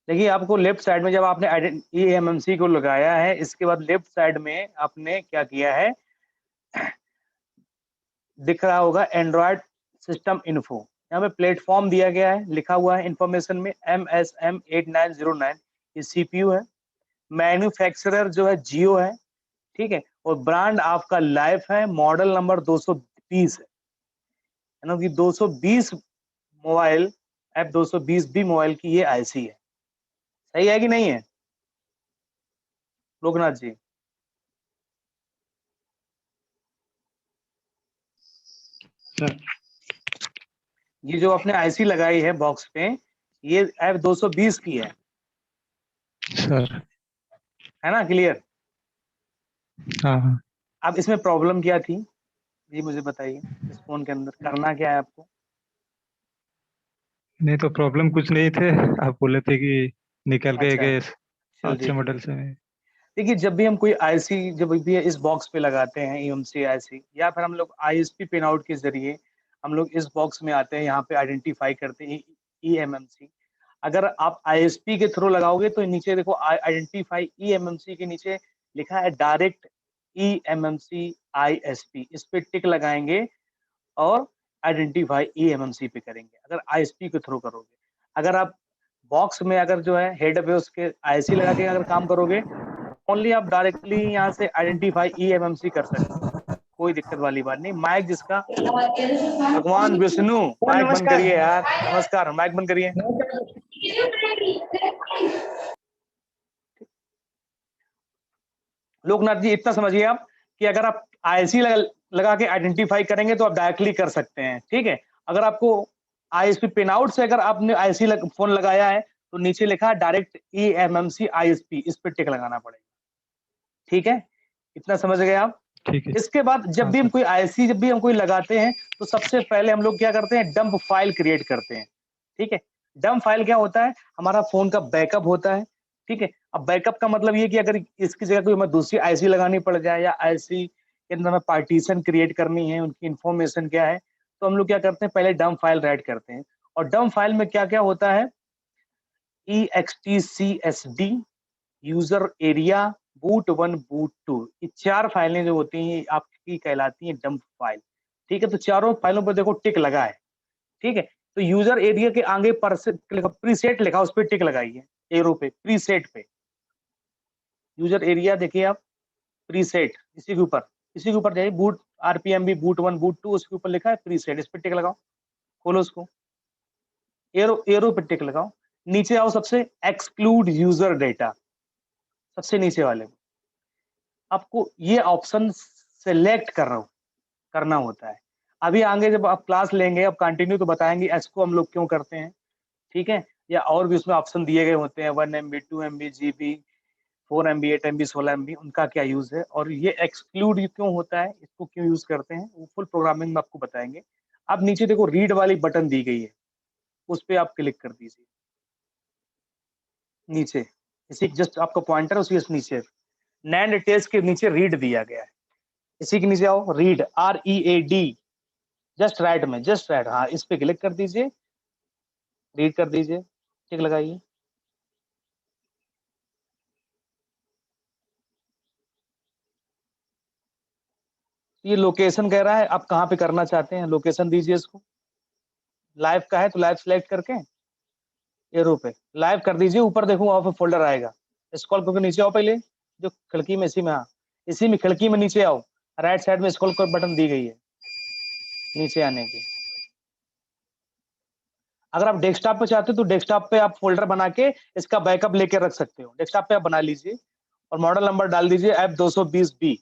देखिए आपको left side में जब आपने eMMC को लगाया है, इसके बाद लेफ्ट साइड में आपने क्या किया है, दिख रहा होगा एंड्रॉयड सिस्टम इन्फो, यहाँ पे प्लेटफॉर्म दिया गया है, लिखा हुआ है इन्फॉर्मेशन में MSM8909, ये सीपीयू है। मैन्युफैक्चरर जो है जियो है, ठीक है, और ब्रांड आपका लाइफ है, मॉडल नंबर 220 है ना, कि 220 मोबाइल F220 भी मोबाइल की ये आईसी है। सही है कि नहीं है लोकनाथ जी? सर ये जो आपने आईसी लगाई है बॉक्स पे, ये F220 की सर है ना? क्लियर? हाँ हाँ। अब इसमें प्रॉब्लम क्या थी, ये मुझे बताइए, इस फोन के अंदर करना क्या है आपको? नहीं तो प्रॉब्लम कुछ नहीं थे, आप बोले थे कि निकल गए अच्छा, गए चल अच्छे ठीक है। मॉडल से। देखिए जब भी हम कोई आईसी जब भी इस बॉक्स पे लगाते हैं ईएमसी आईसी, या फिर हम लोग आईएसपी पिन आउट के जरिए हम लोग इस बॉक्स में आते हैं, यहाँ पे आइडेंटिफाई करते हैं ईएमएमसी। अगर आप आईएसपी के थ्रू लगाओगे तो नीचे देखो आइडेंटिफाई ईएमएमसी के नीचे लिखा है डायरेक्ट ईएमएमसी आईएसपी, इस पे टिक लगाएंगे और आइडेंटिफाई ईएमएमसी पे करेंगे अगर आईएसपी के थ्रू करोगे। अगर आप बॉक्स में अगर जो है हेड पे उसके आईसी लगा के अगर काम करोगे, ओनली आप डायरेक्टली यहाँ से आइडेंटिफाई ईएमएमसी कर सकते हो, कोई दिक्कत वाली बात नहीं। माइक जिसका भगवान विष्णु, माइक बंद नमस्कार। करिए यार, नमस्कार, माइक बंद करिए। लोकनाथ जी इतना समझिए आप कि अगर आप आईसी लगा के आइडेंटिफाई करेंगे तो आप डायरेक्टली कर सकते हैं, ठीक है। अगर आपको आईएसपी पिन आउट से अगर आपने आईसी फोन लगाया है तो नीचे लिखा है डायरेक्ट ईएमएमसी आईएसपी, इस पे टिक लगाना पड़ेगा, ठीक है। इतना समझ गए आप? ठीक है। इसके बाद जब हाँ भी हम सर। कोई आईसी जब भी हम कोई लगाते हैं तो सबसे पहले हम लोग क्या करते हैं, डंप फाइल क्रिएट करते हैं, ठीक है। डंप फाइल क्या होता है, हमारा फोन का बैकअप होता है, ठीक है। अब बैकअप का मतलब ये कि अगर इसकी जगह कोई हमें दूसरी आईसी लगानी पड़ जाए या आईसी के अंदर हमें पार्टीशन क्रिएट करनी है, उनकी इंफॉर्मेशन क्या है, तो हम लोग क्या करते हैं, पहले डंप फाइल राइट करते हैं। और डंप फाइल में क्या क्या होता है, EXTCSD, user area, boot 1, boot 2, ये 4 फाइलें जो होती हैं आपकी कहलाती हैं डंप फाइल, ठीक है। तो चारों फाइलों पर देखो टिक लगा है, ठीक है। तो यूजर एरिया के आगे पर प्रीसेट लिखा, उस पर टिक लगाइए, एरो पे, प्रीसेट पे। यूजर एरिया देखिए आप, प्रीसेट, इसी के ऊपर जाइए, बूट आरपीएम भी बूट 1, बूट 2, उसके ऊपर लिखा है प्रीसेट, इस पे टिक लगाओ, खोलो उसको, एरो एरो पे टिक लगाओ। नीचे आओ, सबसे एक्सक्लूड यूजर डेटा, सबसे नीचे वाले, आपको ये ऑप्शन सेलेक्ट करना होता है। अभी आगे जब आप क्लास लेंगे, अब कंटिन्यू तो बताएंगे इसको हम लोग क्यों करते हैं, ठीक है। या और भी उसमें ऑप्शन दिए गए होते हैं, 1 MB, 2 MB, GB, 4 MB, 8 MB, 16 MB, उनका क्या यूज है और ये एक्सक्लूड क्यों होता है, इसको क्यों यूज करते हैं, वो फुल प्रोग्रामिंग में आपको बताएंगे। अब नीचे देखो रीड वाली बटन दी गई है, उस पर आप क्लिक कर दीजिए, नीचे इसी जस्ट आपका पॉइंटर उसी नीचे नैंड टेस्ट के नीचे रीड दिया गया है, इसी के नीचे आओ, रीड, READ, जस्ट राइट, हाँ, इस पे क्लिक कर दीजिए, रीड कर दीजिए, टिक लगाइए। ये लोकेशन कह रहा है, आप कहाँ पे करना चाहते हैं, लोकेशन दीजिए इसको। लाइव का है तो लाइव सेलेक्ट करके एरो पे लाइव कर दीजिए, ऊपर देखो वहां पे फोल्डर आएगा, स्क्रॉल करके नीचे आओ, पहले जो खिड़की में, इसी में, हाँ, इसी में खिड़की में नीचे आओ, राइट साइड में स्क्रॉल कर बटन दी गई है नीचे आने की। अगर आप डेस्कटॉप पे चाहते हो तो डेस्कटॉप पे आप फोल्डर बना के इसका बैकअप लेके रख सकते हो, डेस्कटॉप पे आप बना लीजिए और मॉडल नंबर डाल दीजिए F220B।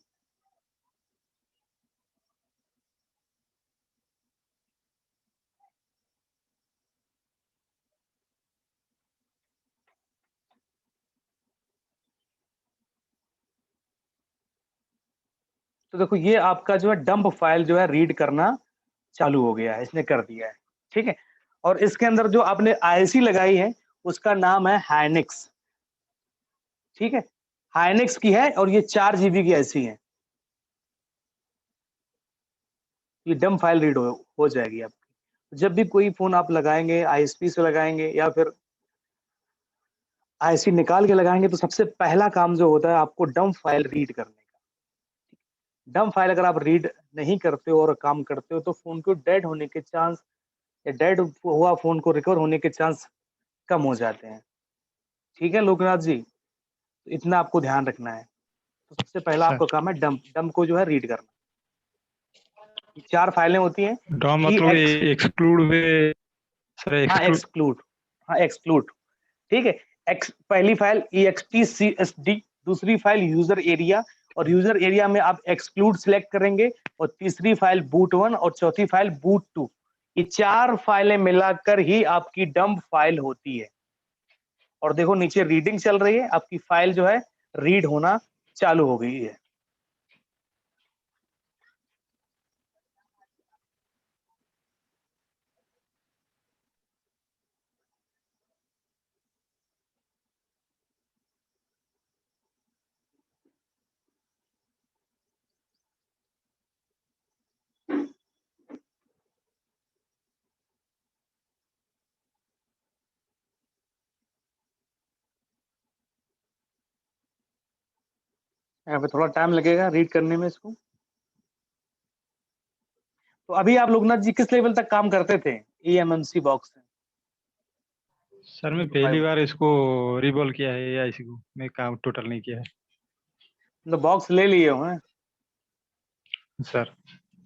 तो देखो ये आपका जो है डंप फाइल जो है रीड करना चालू हो गया है, इसने कर दिया है, ठीक है। और इसके अंदर जो आपने आईसी लगाई है उसका नाम है हाइनिक्स, ठीक है, हाइनिक्स की है और ये 4 GB की आईसी है। ये डंप फाइल रीड हो जाएगी आपकी। जब भी कोई फोन आप लगाएंगे आईएसपी से लगाएंगे या फिर ISP निकाल के लगाएंगे तो सबसे पहला काम जो होता है आपको डंप फाइल रीड करने का। डंप फाइल अगर आप रीड नहीं करते हो और काम करते हो तो फोन को डेड होने के चांस या डेड हुआ फोन को रिकवर होने के चांस कम हो जाते हैं। ठीक है लोकनाथ जी, तो इतना आपको ध्यान रखना है। तो सबसे पहला सर आपका काम है डंप डंप को जो है रीड करना। 4 फाइलें होती हैं। डॉम ई मतलब एक्स एक्सक्लूड वे। सर हाँ एक्सक्लूड। एक्सक्लूड, हाँ एक्सक्लूड। ठीक है। एक्स पहली फाइल EXTCSD, दूसरी फाइल यूजर एरिया, और यूजर एरिया में आप एक्सक्लूड सिलेक्ट करेंगे, और तीसरी फाइल boot1 और चौथी फाइल boot2। ये 4 फाइलें मिलाकर ही आपकी डंप फाइल होती है। और देखो नीचे रीडिंग चल रही है, आपकी फाइल जो है रीड होना चालू हो गई है। यहाँ पे थोड़ा टाइम लगेगा रीड करने में इसको। तो अभी आप लोकनाथ जी किस लेवल तक काम करते थे eMMC बॉक्स से? सर मैं 2 to 5 पहली बार इसको रिवॉल्व किया है एआईसी को, मैं काम टोटल नहीं किया है मतलब बॉक्स ले लिए हो हैं? सर।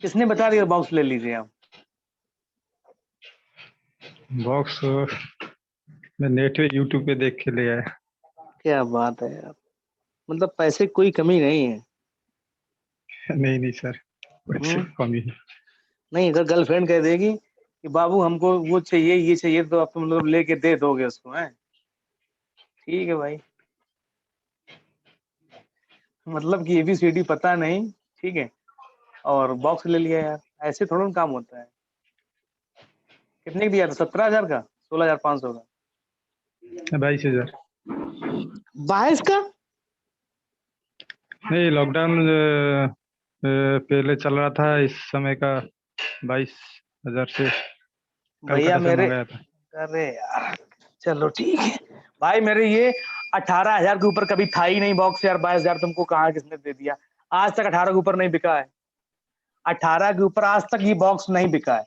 किसने बता दिया बॉक्स ले लीजिए आप? बॉक्स मैं नेट पे यूट्यूब पे देख के ले आया। क्या बात है यार, मतलब पैसे की कोई कमी नहीं है। नहीं नहीं सर, पैसे हम्म। की कमी है। नहीं, अगर गर्लफ्रेंड कह देगी कि बाबू हमको वो चाहिए ये चाहिए, तो आप मतलब लेके दे दोगे उसको हैं? ठीक है भाई, मतलब कि ABCD पता नहीं, ठीक है, और बॉक्स ले लिया यार, ऐसे थोड़ा ना काम होता है। कितने का दिया था? 17,000 का? 16,500 का? 22,000। 22 का? नहीं, लॉकडाउन पहले चल रहा था इस समय का। 22,000 से भैया कलकत्ता से मेरे, मंगाया था। अरे यार चलो ठीक है भाई, मेरे ये 18,000 के ऊपर कभी था ही नहीं बॉक्स यार। 22,000 तुमको कहाँ किसने दे दिया? आज तक 18 के ऊपर नहीं बिका है। 18 के ऊपर आज तक ये बॉक्स नहीं बिका है।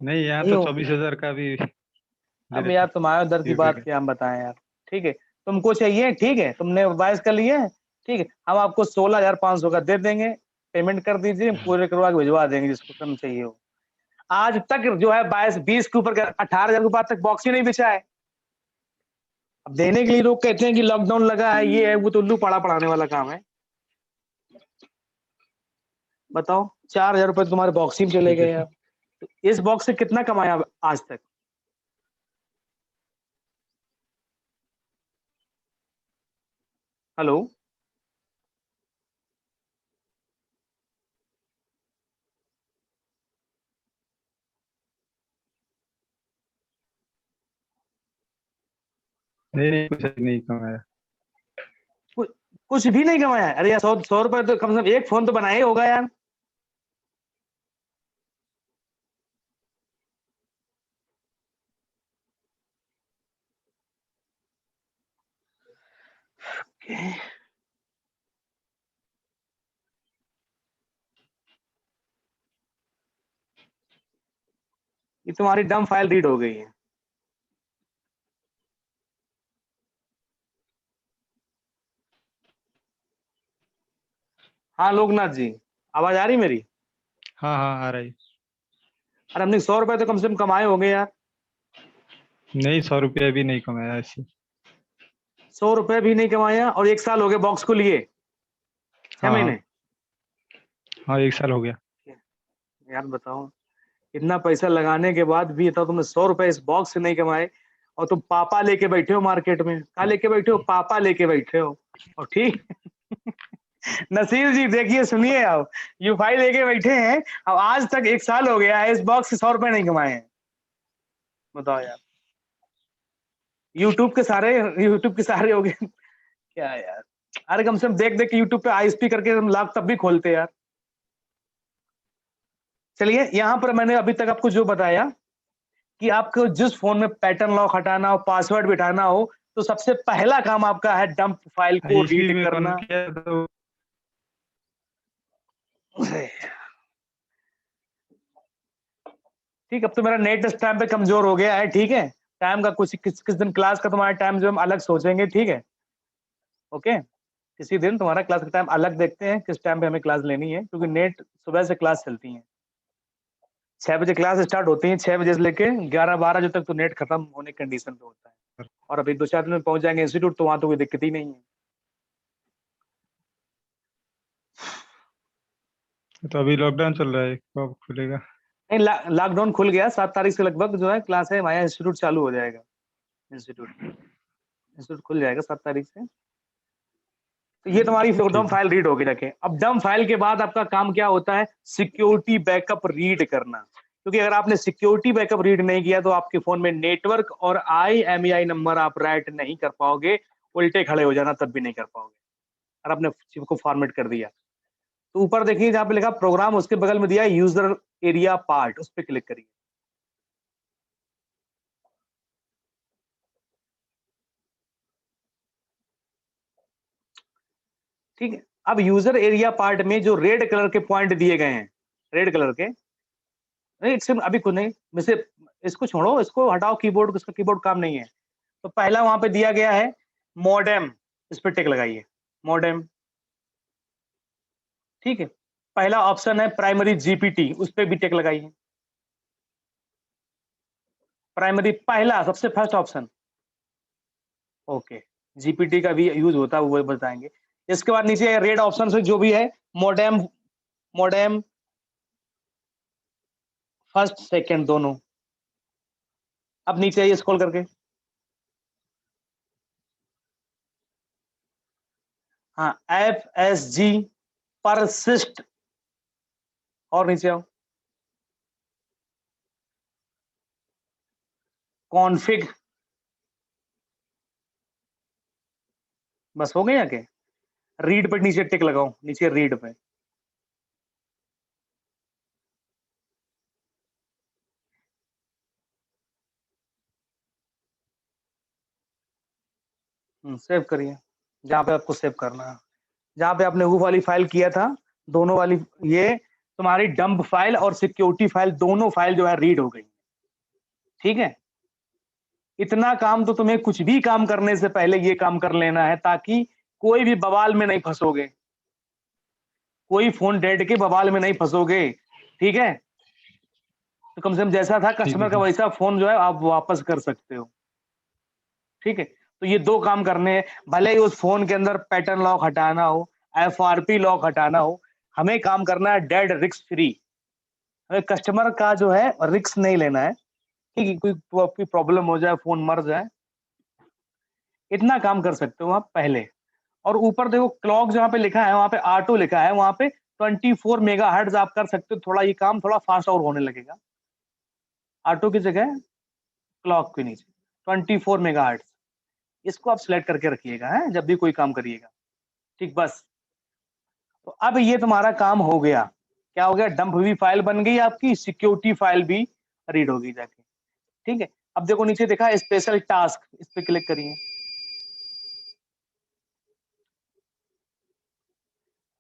नहीं, यहाँ नहीं तो हो, 24,000 का भी दे अब देते यार तुम्हारे दर की यूपी बात का। क्या हम बताएं यार। ठीक है, तुमको चाहिए, ठीक है, तुमने 22 का लिए है, ठीक है, हम आपको 16,500 का दे देंगे। पेमेंट कर दीजिए, पूरे करवा के भिजवा देंगे जिसको कम चाहिए हो। आज तक जो है 22-20 के ऊपर 18,000 के बाद तक बॉक्स ही नहीं बिछा है। अब देने के लिए लोग कहते हैं कि लॉकडाउन लगा है, ये है वो, तो उल्लू पड़ा पढ़ाने वाला काम है। बताओ, 4,000 रुपए तुम्हारे बॉक्स ही में चले ठीक है गए सर। यार। तो इस बॉक्स से कितना कमाया आज तक? हेलो। नहीं नहीं, कुछ नहीं कमाया। कुछ कुछ भी नहीं कमाया? अरे यार 100 रुपए तो कम से कम एक फोन तो बनाया ही होगा यार। ये तुम्हारी डम फाइल रीड हो गई है। हाँ लोकनाथ जी, आवाज आ रही मेरी? हाँ हाँ, आ रही। अरे हमने 100 रुपए तो कम से कम कमाए होंगे यार। नहीं, 100 रुपया भी नहीं कमाया ऐसे। 100 रुपए भी नहीं कमाया, और 1 साल हो गए बॉक्स को लिए? छह हाँ हाँ। महीने हाँ, 1 साल हो गया। यार बताओ, इतना पैसा लगाने के बाद भी था तुमने 100 रुपए इस बॉक्स से नहीं कमाए, और तुम पापा लेके बैठे हो मार्केट में। क्या लेके बैठे हो? पापा लेके बैठे हो। और ठीक नसीर जी देखिए सुनिए, आप U5 लेके बैठे हैं, अब आज तक 1 साल हो गया है, इस बॉक्स से 100 रुपए नहीं कमाए हैं। बताओ यार, यूट्यूब के सारे हो गए क्या यार। अरे कम से कम देख देख के यूट्यूब पे ISP करके हम लाख तब भी खोलते यार। चलिए, यहाँ पर मैंने अभी तक आपको जो बताया, कि आपको जिस फोन में पैटर्न लॉक हटाना हो, पासवर्ड भी हटाना हो, तो सबसे पहला काम आपका है डंप फाइल को इसी रीड में करना। बंद किया तो ठीक, अब तो मेरा नेट इस टाइम पे कमजोर हो गया है, ठीक है। टाइम का कुछ किस दिन क्लास का तुम्हारा टाइम जो हम अलग सोचेंगे, ठीक है। ओके, किसी दिन तुम्हारा क्लास का टाइम अलग देखते हैं, किस टाइम पे हमें क्लास लेनी है, क्योंकि नेट सुबह से क्लास चलती है, 6 बजे क्लास स्टार्ट होती है, 6 बजे से लेके 11-12 बजे तक तो नेट खत्म होने की कंडीशन पे होता है। और अभी 2-4 दिन में पहुंच जाएंगे इंस्टीट्यूट, तो वहां तो कोई दिक्कत ही नहीं है। तो अभी लॉकडाउन चल रहा है, कब खुलेगा? नहीं, लॉकडाउन खुल गया, 7 तारीख से लगभग जो है क्लास है, हमारा इंस्टीट्यूट चालू हो जाएगा। इंस्टीट्यूट खुल जाएगा 7 तारीख से। तो ये तुम्हारी डम ठीक है। फाइल रीड होगी जाके। अब डम फाइल के बाद आपका काम क्या होता है, सिक्योरिटी बैकअप रीड करना। क्योंकि अगर आपने सिक्योरिटी बैकअप रीड नहीं किया तो आपके फोन में नेटवर्क और IMEI नंबर आप राइट नहीं कर पाओगे, उल्टे खड़े हो जाना तब भी नहीं कर पाओगे, और आपने चिप को फॉर्मेट कर दिया। तो ऊपर देखिए जहां पे लिखा प्रोग्राम, उसके बगल में दिया यूजर एरिया पार्ट, उस पर क्लिक करिए। ठीक है, अब यूजर एरिया पार्ट में जो रेड कलर के पॉइंट दिए गए हैं, रेड कलर के, नहीं इससे अभी कुछ नहीं, वैसे इसको छोड़ो, इसको हटाओ, कीबोर्ड, इसका कीबोर्ड काम नहीं है। तो पहला वहां पे दिया गया है मॉडेम, इस पर टिक लगाइए, मॉडेम। ठीक है, पहला ऑप्शन है प्राइमरी जीपीटी, उस पर भी टिक लगाइए। प्राइमरी पहला, सबसे फर्स्ट ऑप्शन, ओके। जीपीटी का भी यूज होता है, वो बताएंगे। इसके बाद नीचे रेड ऑप्शन से जो भी है, मॉडेम, मॉडेम फर्स्ट सेकंड दोनों। अब नीचे आइए स्क्रॉल करके, हाँ, FSG परसिस्ट, और नीचे आओ, कॉन्फिग, बस हो गए आके। रीड पे नीचे टिक लगाओ, नीचे रीड पे। सेव करिए जहां पे आपको सेव करना है, जहां पे आपने वो वाली फाइल किया था, दोनों वाली, ये तुम्हारी डंप फाइल और सिक्योरिटी फाइल, दोनों फाइल जो है रीड हो गई। ठीक है, इतना काम तो तुम्हें कुछ भी काम करने से पहले ये काम कर लेना है, ताकि कोई भी बवाल में नहीं फंसोगे, कोई फोन डेड के बवाल में नहीं फंसोगे। ठीक है, तो कम से कम जैसा था ठीक है कस्टमर का, सर। वैसा फोन जो है आप वापस कर सकते हो। ठीक है, तो ये दो काम करने हैं, भले ही उस फोन के अंदर पैटर्न लॉक हटाना हो, FRP लॉक हटाना हो, हमें काम करना है डेड रिस्क फ्री। हमें कस्टमर का जो है रिस्क नहीं लेना है, ठीक है, कोई प्रॉब्लम हो जाए, फोन मर जाए, इतना काम कर सकते हो आप पहले। और ऊपर देखो क्लॉक जहाँ पे लिखा है, वहां पे R2 लिखा है, वहां पे 24 मेगाहर्ट्ज आप कर सकते हो, थोड़ा ये काम थोड़ा फास्ट और होने लगेगा। R2 की जगह क्लॉक के नीचे 24 मेगाहर्ट्ज, इसको आप सिलेक्ट करके रखिएगा है जब भी कोई काम करिएगा। ठीक, बस। तो अब ये तुम्हारा काम हो गया, क्या हो गया, डंप भी फाइल बन गई आपकी, सिक्योरिटी फाइल भी रीड होगी जाके। ठीक है, अब देखो नीचे देखा स्पेशल टास्क, इस पे क्लिक करिए।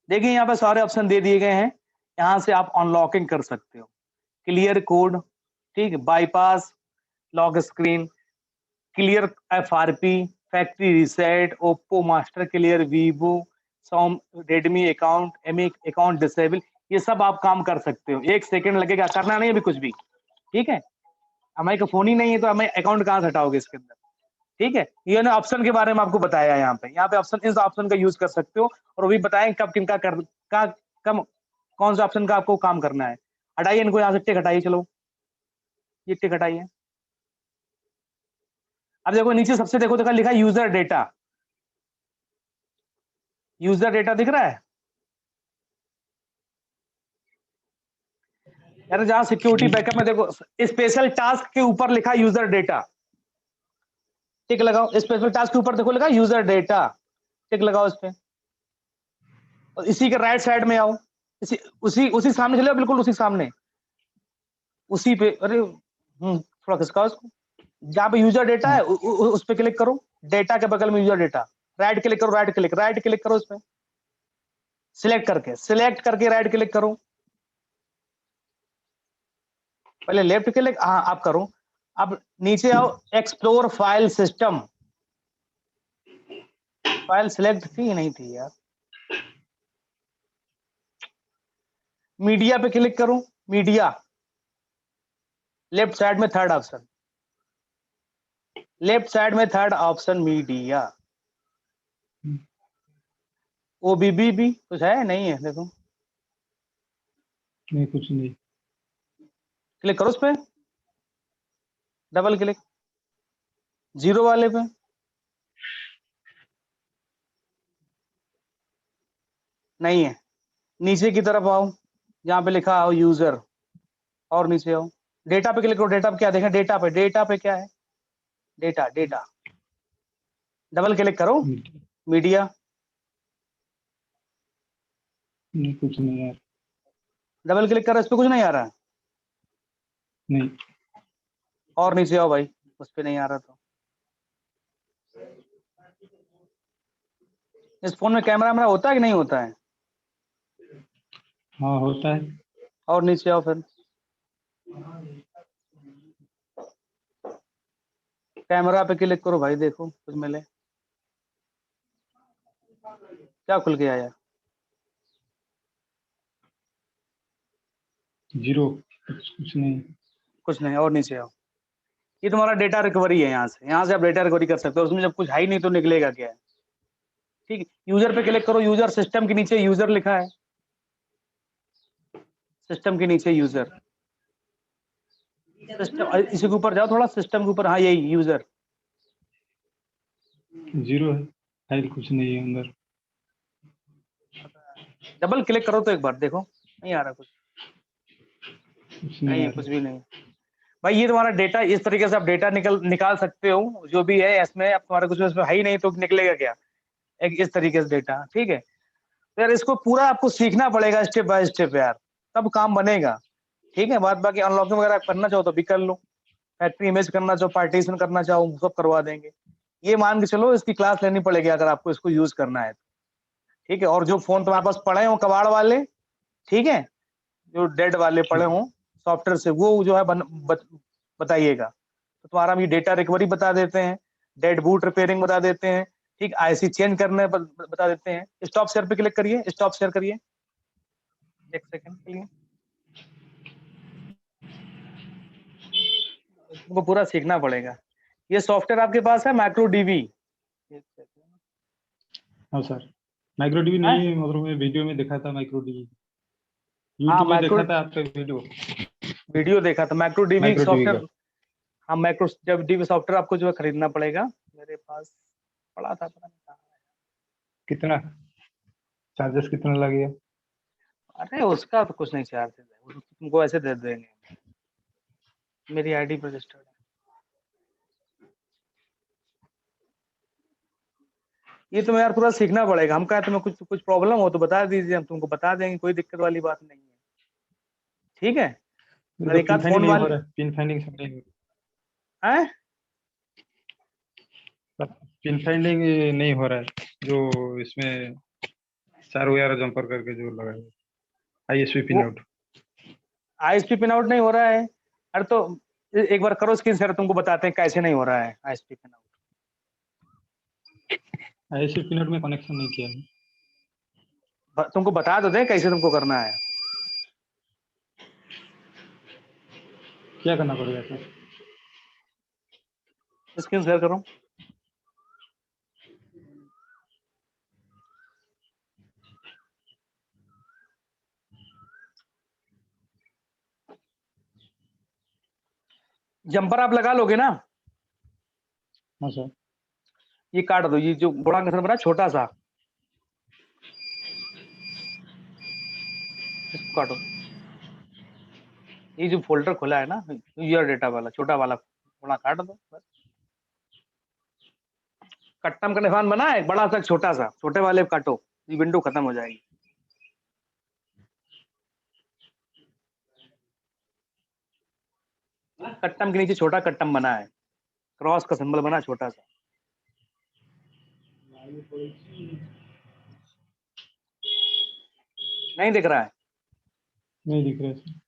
देखिए यहाँ पे सारे ऑप्शन दे दिए गए हैं, यहाँ से आप अनलॉकिंग कर सकते हो। क्लियर कोड, ठीक है, bypass, lock screen, clear FRP, factory reset, Oppo master clear, Vivo, सॉम, रेडमी अकाउंट, एमी अकाउंट डिसेबल, ये सब आप काम कर सकते हो। 1 सेकंड लगेगा, करना नहीं अभी कुछ भी। ठीक है, हमारे का फोन ही नहीं है तो हमें अकाउंट कहाँ से हटाओगे इसके अंदर। ठीक है, ये ना ऑप्शन के बारे में आपको बताया है, यहाँ पे ऑप्शन, इस ऑप्शन का यूज कर सकते हो, और वो भी बताएं कब किनका कर का कम, कौन सा ऑप्शन का आपको काम करना है। हटाइए इनको यहाँ से, टिक हटाइए, चलो ये टिक हटाइए। अब देखो नीचे सबसे देखो देखा लिखा यूजर डेटा, यूजर डेटा दिख रहा है यार, जहां सिक्योरिटी बैकअप में देखो स्पेशल टास्क के ऊपर लिखा यूजर डेटा, टिक लगाओ। स्पेशल टास्क के ऊपर देखो लिखा यूजर डेटा, टिक लगाओ इस पे। और इसी के राइट साइड में आओ, इसी उसी उसी सामने चले, बिल्कुल उसी सामने, उसी पे, अरे थोड़ा खिसकाओ इसको, जहाँ पे यूजर डेटा है उस पे क्लिक करो, डेटा के बगल में यूजर डेटा, राइट क्लिक करो, राइट क्लिक करो, उस पे सिलेक्ट करके राइट क्लिक करो, पहले लेफ्ट क्लिक, हाँ आप करो, अब नीचे आओ, explore file system, file select थी नहीं थी यार, मीडिया पे क्लिक करो, मीडिया लेफ्ट साइड में थर्ड ऑप्शन, लेफ्ट साइड में थर्ड ऑप्शन मीडिया, ओबीबी भी कुछ है नहीं है, देखो नहीं कुछ नहीं। क्लिक करो उस पे, डबल क्लिक, जीरो वाले पे, नहीं है, नीचे की तरफ आओ, जहां पे लिखा हो यूजर, और नीचे आओ, डेटा पे क्लिक करो, डेटा पे क्या देखें, डेटा पे क्या है, डेटा डबल क्लिक करो, मीडिया, नहीं कुछ नहीं यार, डबल क्लिक करो, इस पे कुछ नहीं आ रहा है, नहीं और नीचे आओ भाई, उस पे नहीं आ रहा तो, इस फोन में कैमरा वैमरा होता है कि नहीं होता है, हाँ होता है। और नीचे आओ फिर, कैमरा पे क्लिक करो भाई, देखो कुछ मिले, क्या खुल के आया, जीरो, कुछ नहीं। कुछ नहीं, और नीचे आओ, ये तुम्हारा डेटा रिकवरी है, यहाँ से आप डेटा रिकवरी कर सकते हो, उसमें जब कुछ है ही नहीं तो निकलेगा क्या है, ठीक है, यूजर पे क्लिक करो, यूजर सिस्टम के नीचे यूजर लिखा है, सिस्टम के नीचे यूजर, सिस्टम इसी के ऊपर जाओ थोड़ा, सिस्टम के ऊपर, हाँ यही यूजर, जीरो है, फाइल कुछ नहीं है अंदर। डबल क्लिक करो तो एक बार देखो, नहीं आ रहा कुछ, कुछ नहीं नहीं है आ कुछ रहा। भी नहीं, भाई ये तुम्हारा डेटा, इस तरीके से आप डेटा निकाल सकते हो, जो भी है इसमें, अब तुम्हारा कुछ इसमें है ही नहीं तो निकलेगा क्या, एक इस तरीके से डेटा, ठीक है, तो यार इसको पूरा आपको सीखना पड़ेगा स्टेप बाय स्टेप यार, तब काम बनेगा, ठीक है, बात बाकी अनलॉकिंग वगैरह करना चाहो तो भी कर लो, फैक्ट्री इमेज करना चाहो, पार्टीशन करना चाहो, सब करवा देंगे, ये मान के चलो इसकी क्लास लेनी पड़ेगी अगर आपको इसको यूज करना है, ठीक है, और जो फोन तुम्हारे पास पड़े हो कबाड़ वाले, ठीक है, जो डेड वाले पड़े ठीक। हो सॉफ्टवेयर से, वो जो है बताइएगा, तो तुम्हारा भी डेटा रिकवरी बता देते हैं, डेड बूट रिपेयरिंग बता देते हैं, ठीक, आईसी चेंज करने बता देते हैं, स्टॉप शेयर पे क्लिक करिए, स्टॉप शेयर करिए, एक सेकंड के लिए, तुमको पूरा सीखना पड़ेगा, ये सॉफ्टवेयर आपके पास है मैक्रो डीबी, हाँ सर, माइक्रो डीबी नहीं है, मतलब मैं वीडियो में देखा था माइक्रो डीबी, हाँ यूट्यूब में मैक्रो, देखा था आपका वीडियो देखा था, मैक्रो डीबी माइक्रो डीबी का। सॉफ्टवेयर, हाँ मैक्रो जब डीबी सॉफ्टवेयर आपको जो है खरीदना पड़ेगा, मेरे पास पड़ा था, पता नहीं कहाँ है। कितना चार्जेस कितना लगेगा? अरे उसका तो कुछ नहीं चार्ज है, वो तो तुमको ऐसे दे देंगे, मेरी आईडी पर रजिस्टर्ड है, ये तुम्हें यार पूरा सीखना पड़ेगा, हम कहा तुम्हें कुछ कुछ प्रॉब्लम हो तो बता दीजिए, हम तुमको बता देंगे, कोई दिक्कत वाली बात नहीं है, ठीक है, मेरे अगर को एक पिन आध फाइंडिंग फोन नहीं हो वाले रहा है, पिन फाइंडिंग सब नहीं हैं, पिन फाइंडिंग नहीं हो रहा है, जो इसमें चार वगैरह जंपर करके जो लगा है, आईएसपी पिन वो आउट। आईएसपी पिन आउट नहीं हो रहा है, अरे तो एक बार करो स्क्रीन शेयर, तुमको बताते हैं कैसे नहीं हो रहा है ISP pin out, ISP pin out में कनेक्शन नहीं किया है। तुमको बता दो दें कैसे तुमको करना है, क्या करना पड़ेगा सर? स्क्रीन शेयर करो, जंपर आप लगा लोगे ना, हाँ सर। ये काट दो, ये जो घोड़ा का बना छोटा सा, इसको काटो, ये जो फोल्डर खुला है ना यूजर डेटा वाला छोटा वाला, थोड़ा काट दो बस, कट्टम का निशान बना है, बड़ा सा छोटा सा, छोटे वाले काटो, ये विंडो खत्म हो जाएगी, कट्टम के नीचे छोटा कट्टम बना है, क्रॉस का सिंबल बना छोटा सा। नहीं दिख रहा है? नहीं दिख रहा है।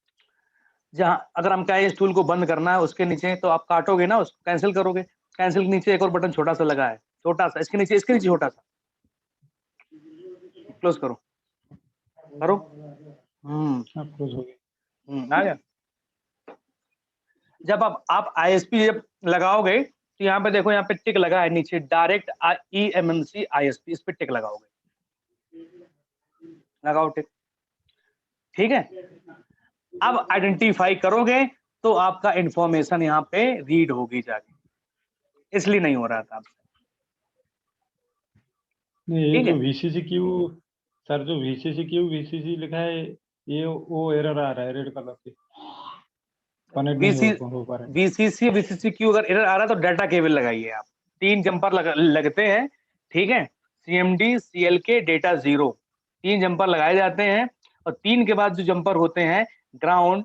जहां अगर हम कहें इस टूल को बंद करना है, उसके नीचे तो आप काटोगे ना, उसको कैंसिल करोगे, कैंसिल के नीचे एक और बटन छोटा सा लगा है, छोटा सा, इसके नीचे छोटा सा, क्लोज करो करो। क्लोज हो गया। आ गया। जब आप ISP जब लगाओगे तो यहाँ पे देखो, यहाँ पे टिक लगा है नीचे, डायरेक्ट EMMC ISP, इस पे टिक लगाओगे, लगाओ टिक, ठीक है। अब आइडेंटिफाई करोगे तो आपका इंफॉर्मेशन यहाँ पे रीड होगी जाके, इसलिए नहीं हो रहा था आपसे। नहीं, ये ठीक जो है, VCCQ सर, जो VCCQ VCC लिखा है, ये वो एरर आ रहा है रेड कलर से, कनेक्ट नहीं हो पा रहा है। VCCQ अगर एरर आ रहा है तो डाटा केबल लगाइए आप, 3 जंपर लगते हैं, ठीक है। CMD CLK डेटा 0, 3 जंपर लगाए जाते हैं, और 3 के बाद जो जंपर होते हैं ग्राउंड,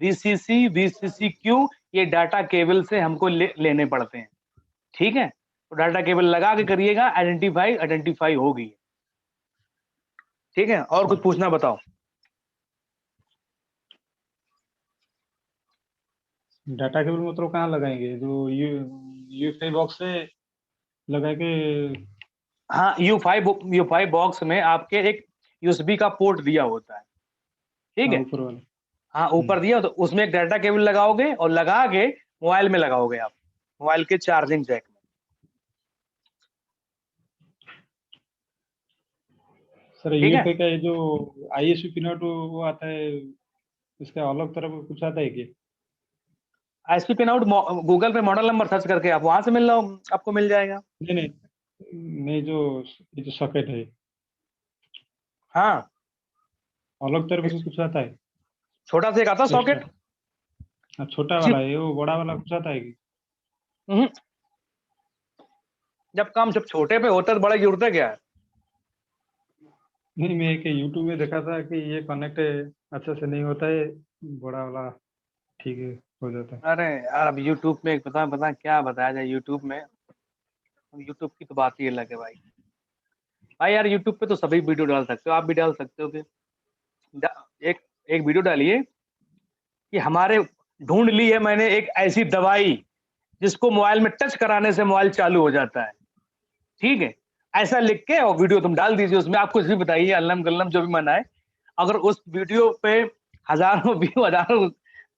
VCC VCCQ, ये डाटा केबल से हमको लेने पड़ते हैं, ठीक है। तो डाटा केबल लगा के करिएगा, आइडेंटिफाई होगी, ठीक है। और कुछ पूछना बताओ। डाटा केबल मतलब कहाँ लगाएंगे? जो यूएसबी बॉक्स से लगा के? हाँ, U5 बॉक्स में आपके एक USB का पोर्ट दिया होता है, ठीक हाँ, है। ऊपर वाला। हाँ, ऊपर दिया, तो उसमें एक डाटा केबल लगाओगे और लगा के मोबाइल में लगाओगे आप, मोबाइल के चार्जिंग जैक में। सर, ठीक है, यूएफए का ये जो ISP पिन आउट वो आता है, इसका अलग तरह का कुछ आता है क्या? ISP पिन आउट गूगल पे मॉडल नंबर सर्च करके आप वहां से मिल लो, आपको मिल जाएगा। नहीं नहीं नहीं, जो ये जो सॉकेट है, हाँ, अलग तरह का कुछ आता है छोटा से एक आता एक्स्ट्रा? सॉकेट। हाँ, छोटा वाला है, वो बड़ा वाला कुछ आता है कि? जब काम जब छोटे पे होता है तो बड़ा की जरूरत है क्या है? नहीं, मैं एक यूट्यूब में देखा था कि ये कनेक्ट अच्छे से नहीं होता है, बड़ा वाला ठीक है हो जाता है। अरे यार, अब यूट्यूब में पता पता क्या बताया जाए यूट्यूब में, यूट्यूब की तो बात ही अलग है भाई। भाई यार, यूट्यूब पे तो सभी वीडियो डाल सकते हो, आप भी डाल सकते हो कि एक एक वीडियो डालिए कि हमारे ढूंढ ली है मैंने एक ऐसी दवाई जिसको मोबाइल में टच कराने से मोबाइल चालू हो जाता है, ठीक है। ऐसा लिख के और वीडियो तुम डाल दीजिए, उसमें आप कुछ भी बताइए, अल्लम गल्लम जो भी मन आए। अगर उस वीडियो पे हजारों व्यू, हजारों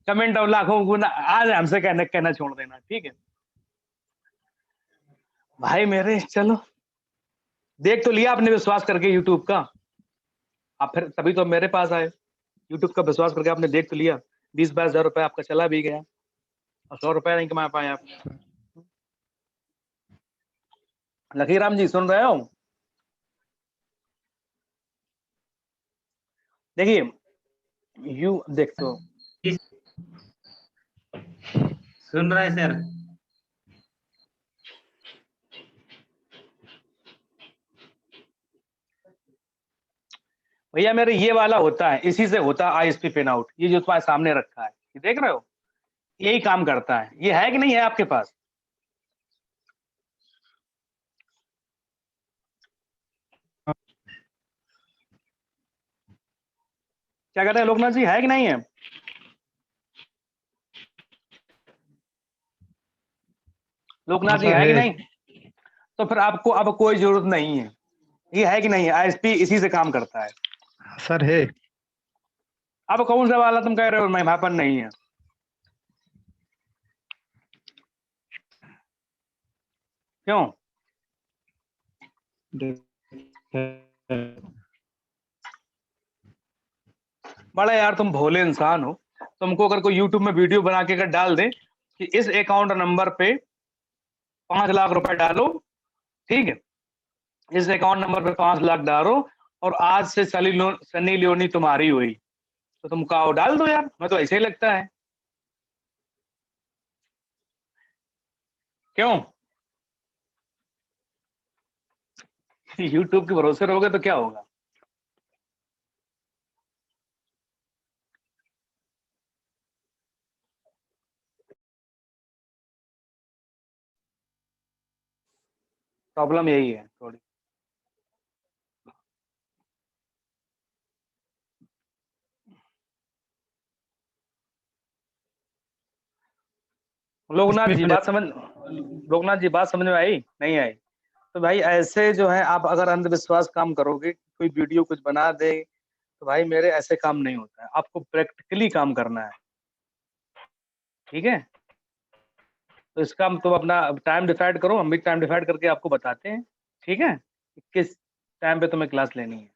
कमेंट और लाखों गुना आ जाए, हमसे कहना छोड़ देना, ठीक है भाई मेरे। चलो, देख तो लिया आपने विश्वास करके यूट्यूब का, आप फिर तभी तो मेरे पास आए। यूट्यूब का विश्वास करके आपने देख तो लिया, 20-22 हजार रुपए आपका चला भी गया, और 100 रुपए नहीं कमा पाए आप। लकीराम जी, सुन रहे हो? देखिए, देख तो, सुन रहा है सर। भैया मेरे ये वाला होता है, इसी से होता है ISP पिन आउट, ये जो तुम्हारे सामने रखा है, ये देख रहे हो, यही काम करता है। ये है कि नहीं है आपके पास? क्या कहते हैं लोकनाथ जी, है कि नहीं है? लोकनाथ हाँ जी, सर, है कि है। नहीं? तो फिर आपको अब कोई जरूरत नहीं है, ये है कि नहीं है, ISP इसी से काम करता है। सर, है। अब कौन सा वाला तुम कह रहे हो महिमापन नहीं है? क्यों? बड़ा यार तुम भोले इंसान हो। तुमको अगर कोई यूट्यूब में वीडियो बना के अगर डाल दे कि इस अकाउंट नंबर पे 5 लाख रुपए डालो, ठीक है, इस अकाउंट नंबर पे 5 लाख डालो, और आज से सनी लियोनी तुम्हारी हुई, तो तुम कहो डाल दो यार, मैं तो ऐसे ही लगता है। क्यों? यूट्यूब के भरोसे रहोगे तो क्या होगा? प्रॉब्लम यही है थोड़ी। लोकनाथ जी बात समझ में आई नहीं आई? तो भाई ऐसे जो है, आप अगर अंधविश्वास काम करोगे, कोई वीडियो कुछ बना दे, तो भाई मेरे ऐसे काम नहीं होता है। आपको प्रैक्टिकली काम करना है, ठीक है? तो इसका हम तो अपना टाइम डिसाइड करो, हम भी टाइम डिसाइड करके आपको बताते हैं, ठीक है? किस टाइम पे तुम्हें क्लास लेनी है।